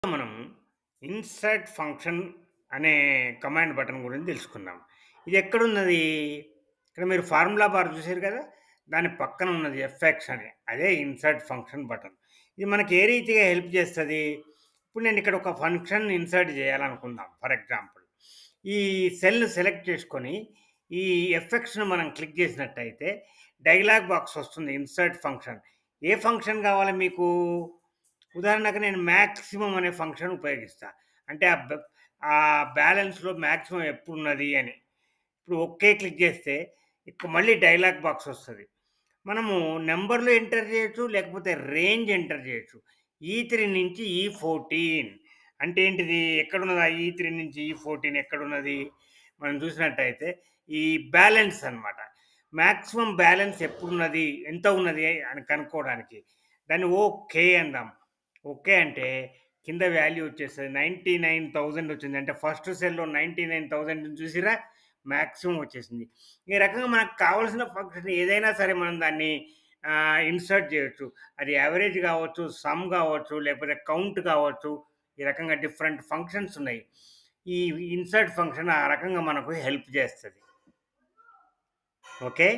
మనం insert function అనే command button గురించి తెలుసుకుందాం. ఇది ఎక్కడున్నది? ఇక్కడ మీరు ఫార్ములా బార్ చూసారు కదా! దాని పక్కన ఉన్నది ఎఫ్ఎక్స్ అని. అదే ఇన్సర్ట్ ఫంక్షన్ బటన్. ఇది మనకి ఏ రీతిగా హెల్ప్ చేస్తది? ఇప్పుడు నేను ఇక్కడ ఒక ఫంక్షన్ ఇన్సర్ట్ చేయాలనుకుందాం ఫర్ ఎగ్జాంపుల్. ఈ సెల్‌ని సెలెక్ట్ చేసుకొని, ఈ ఎఫెక్ట్స్‌ని మనం క్లిక్ చేసినట్టయితే డైలాగ్ బాక్స్ వస్తుంది ఇన్సర్ట్ ఫంక్షన్. ఏ ఫంక్షన్ కావాలి మీకు? ఉదాహరణకు నేను మాక్సిమం అనే ఫంక్షన్ ఉపయోగిస్తా. అంటే ఆ బ్యాలెన్స్‌లో మాక్సిమం ఎప్పుడున్నది అని. ఇప్పుడు ఓకే క్లిక్ చేస్తే మళ్ళీ డైలాగ్ బాక్స్ వస్తది. మనము నంబర్‌లు ఎంటర్ చేయొచ్చు. లేకపోతే రేంజ్ ఎంటర్ చేయొచ్చు. ఈ3 నుంచి ఈ14 అంటే ఏంటిది? ఎక్కడున్నది ఆ ఈ3 నుంచి ఈ14 ఎక్కడున్నది? మనం చూసినట్టయితే ఈ బ్యాలెన్స్ అన్నమాట. మాక్సిమం బ్యాలెన్స్ ఎప్పుడున్నది? ఎంత ఉన్నది అని కనుక్కోవడానికి. దాన్ని ఓకే అందాం. ఓకే అంటే కింద వాల్యూ వచ్చేస్తది. 99,000 వచ్చింది. అంటే ఫస్ట్ సెల్‌లో 99,000 చూసిర్రా? మాక్సిమం వచ్చేసింది. ఈ రకంగా మనకు కావాల్సిన ఫంక్షన్ ఏదైనా సరే మనం దాన్ని ఇన్సర్ట్ చేయొచ్చు. అది యావరేజ్ కావచ్చు, సమ్ కావచ్చు, లేకపోతే కౌంట్ కావచ్చు. ఈ రకంగా డిఫరెంట్ ఫంక్షన్స్ ఉన్నాయి. ఈ ఇన్సర్ట్ ఫంక్షన్ ఆ రకంగా మనకు హెల్ప్ చేస్తది. ఓకే.